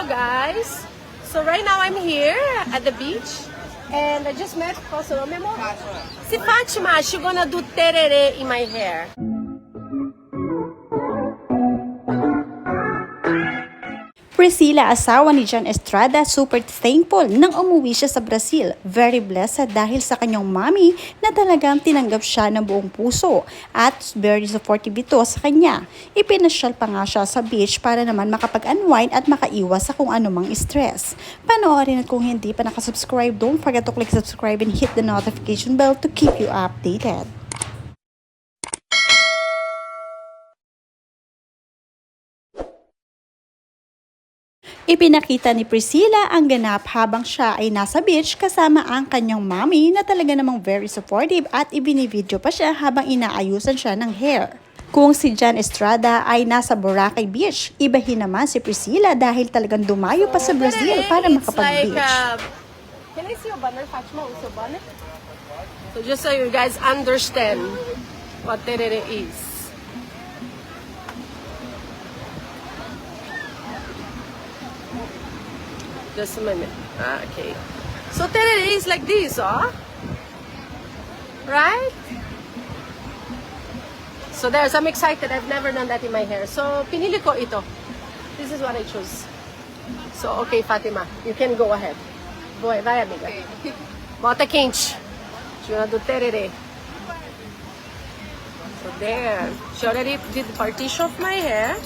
Hello guys! So right now I'm here at the beach and I just met si Fatima. She's gonna do terere in my hair. Priscilla, asawa ni John Estrada, super thankful nang umuwi siya sa Brazil. Very blessed dahil sa kanyang mommy na talagang tinanggap siya ng buong puso at very supportive ito sa kanya. Ipinasyal pa nga siya sa beach para naman makapag-unwind at makaiwas sa kung anumang stress. Panoorin at kung hindi pa nakasubscribe, don't forget to click subscribe and hit the notification bell to keep you updated. Ipinakita ni Priscilla ang ganap habang siya ay nasa beach kasama ang kanyang mommy na talaga namang very supportive at ibinivideo pa siya habang inaayusan siya ng hair. Kung si John Estrada ay nasa Boracay Beach, ibahin naman si Priscilla dahil talagang dumayo pa sa Brazil para makapag-beach. Can I see your banner, Fatima? Also banner? So just so you guys understand what terere is. Just a minute. Okay. So terere is like this, right? So there's, I'm excited. I've never done that in my hair. So pinili ko ito. This is what I chose. So okay, Fatima, you can go ahead. Vai, amiga. Bota quente. She's gonna do terere. So there. She already did the partition of my hair.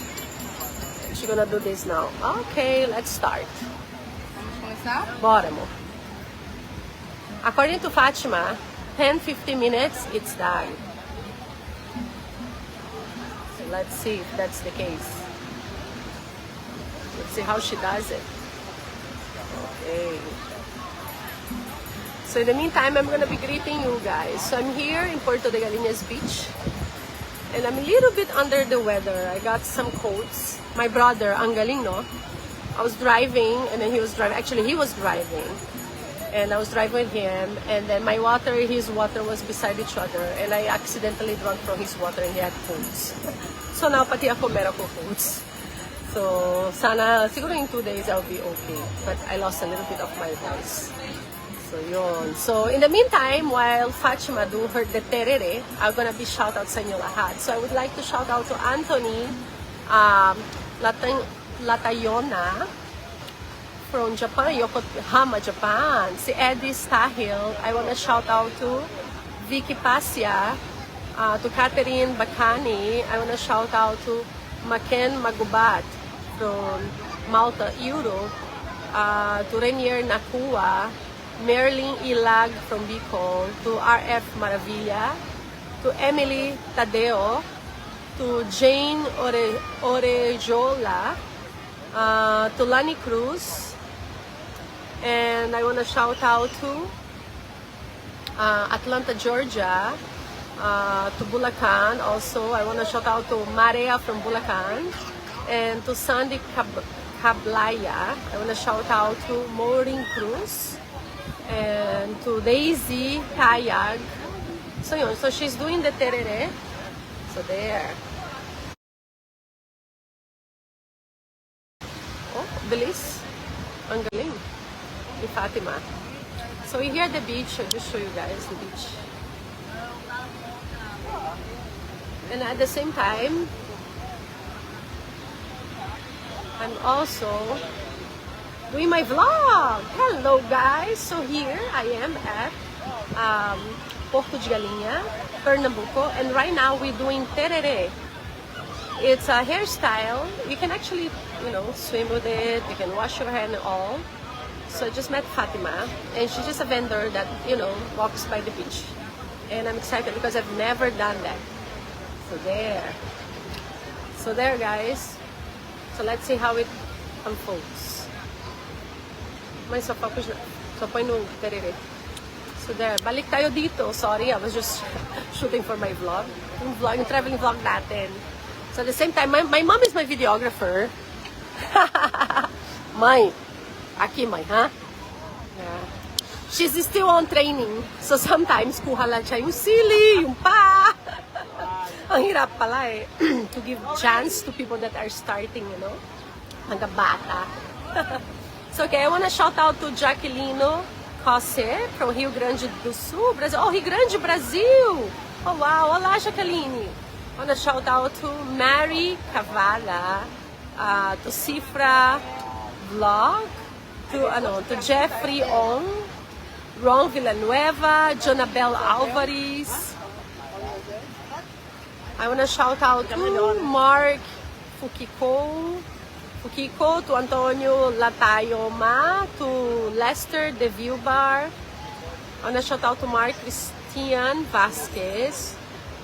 She's gonna do this now. Okay, let's start. Bora, amor. According to Fatima, 10-15 minutes, it's done. So let's see if that's the case. Let's see how she does it. Okay. So in the meantime, I'm gonna be greeting you guys. So I'm here in Puerto de Galinas Beach. And I'm a little bit under the weather. I got some colds. My brother, ang galing, no? I was driving and then he was driving. Actually, he was driving and I was driving with him. And then his water was beside each other. And I accidentally drank from his water and he had colds. So now, pati ako meron ko colds. So, sana, siguro in 2 days I'll be okay. But I lost a little bit of my voice. So, yun. So, in the meantime, while Fatima do her the terere, I'm gonna be shout out sa inyo lahat. So, I would like to shout out to Anthony, Latayona from Japan, Yokohama, Japan. Si Eddie Stahil. I want to shout out to Vicky Pasya, to Catherine Bacani. I want to shout out to Maken Magubat from Malta, Europe. To Renier Nakua, Merlin Ilag from Bicol, to RF Maravilla, to Emily Tadeo, to Jane Orejola, to Lani Cruz, and I want to shout out to Atlanta, Georgia, to Bulacan also. I want to shout out to Maria from Bulacan, and to Sandy Cablaya. I want to shout out to Maureen Cruz, and to Daisy Kayag. So yun, so she's doing the terere. So there. Oh, bilis. Ang galing ni Fatima. So we're here at the beach. I'll just show you guys the beach. And at the same time, I'm also doing my vlog. Hello guys! So here I am at Porto de Galinha, Pernambuco. And right now we're doing terere. It's a hairstyle. You can actually, swim with it. You can wash your hair and all. So I just met Fatima, and she's just a vendor that, walks by the beach. And I'm excited because I've never done that. So there. So there, guys. So let's see how it unfolds. May sapapos na. So point no terere. So there. Balik tayo dito. Sorry, I was just shooting for my vlog. Yung traveling vlog natin. So at the same time, my mom is my videographer. Mãe. Aqui, mãe, ha? Yeah. She's still on training. So sometimes, kuha lang siya yung sili, yung pa. Ang hirap pala eh. To give chance to people that are starting, hanggang bata. So, okay, I want to shout out to Jaquelino Cosse from Rio Grande do Sul, Brasil. Oh, Rio Grande, Brasil! Oh, wow. Olá, Jaqueline. I want to shout out to Mary Cavala, to Cifra Vlog, to Jeffrey Ong, Ron Villanueva, Jonabel Alvarez. I want to shout out to Mark Fukiko, to Antonio Latayoma, to Lester De Vilbar. I want to shout out to Mark Christian Vasquez.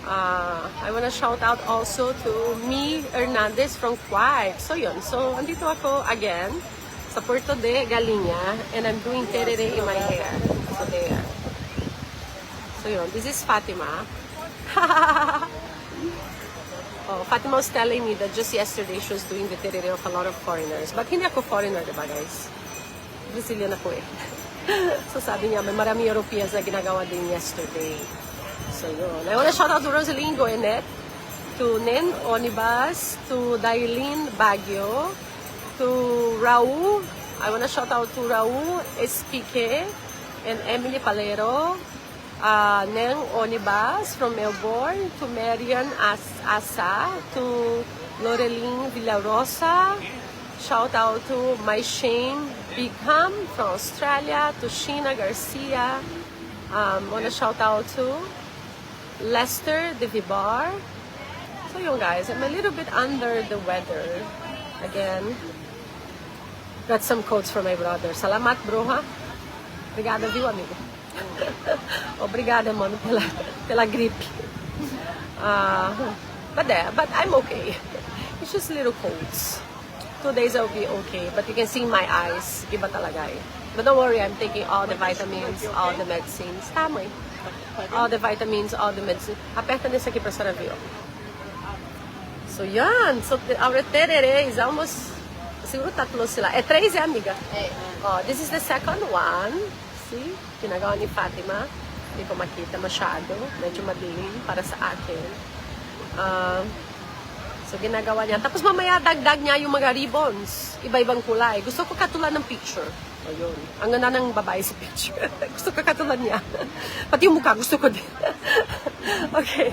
I want to shout out also to Mi Hernandez from Kuwait. So yun, so andito ako again sa Puerto de Galinha and I'm doing terere in my hair. So there. So yun, this is Fatima. Oh, Fatima was telling me that just yesterday she was doing the terere of a lot of foreigners. But hindi ako foreigner, diba guys? Brazilian ako eh. So sabi niya, may marami Europeans na ginagawa din yesterday. So yun. I want to shout out to Rosaline Goenet, to Nen Onibas, to Dailin Baguio, to Raul. I want to shout out to Raul Espique and Emily Palero. Neng Onibas from Melbourne, to Marian Asa, to Loreline Villarosa. Shout out to my Shane Bigham from Australia, to Sheena Garcia. Want to shout out to Lester De Vibar. So yun guys, I'm a little bit under the weather. Again, got some quotes from my brother. Salamat bro ha. Obrigada viu amigo. Obrigada, mano, pela gripe. But I'm okay. It's just little colds. 2 days I'll be okay. But you can see my eyes. Iba talaga eh. But don't worry, I'm taking all the vitamins, all the medicines. Tama eh. All the vitamins, all the medicines. Aperta nesse aqui pra senhora ver, ó. So, yan. So, our terere is almost... Siguro tatlo sila. 3 amiga? Oh, this is the second one. See? Ginagawa ni Fatima. Hindi ko makita masyado. Medyo madilim para sa akin. So, ginagawa niya. Tapos mamaya dagdag niya yung mga ribbons. Iba-ibang kulay. Gusto ko katulad ng picture. O yun. Ang ganda ng babae sa picture. Gusto ko katulad niya. Pati yung mukha, gusto ko din. Okay.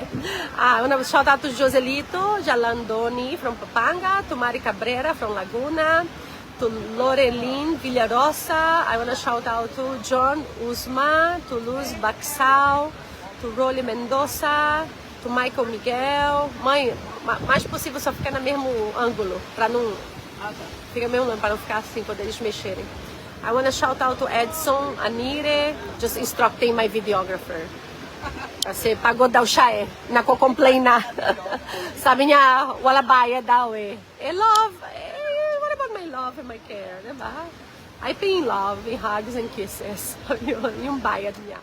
I want to shout out to Joselito Jalandoni from Pampanga, to Mari Cabrera from Laguna, to Loreline Villarosa. I want to shout out to John Usma, to Luz Baxal, to Rolly Mendoza, to Michael Miguel. Mãe, mais possível só ficar no mesmo ângulo, para não... Fica mesmo para não ficar assim quando eles mexerem. I want to shout out to Edson Anire, just instructing my videographer. Kasi pagod daw siya eh, nako-complain na. Sabi niya, wala bayad daw eh. Love, what about my love and my care, diba? I pay in love, in hugs and kisses. Yung bayad niya.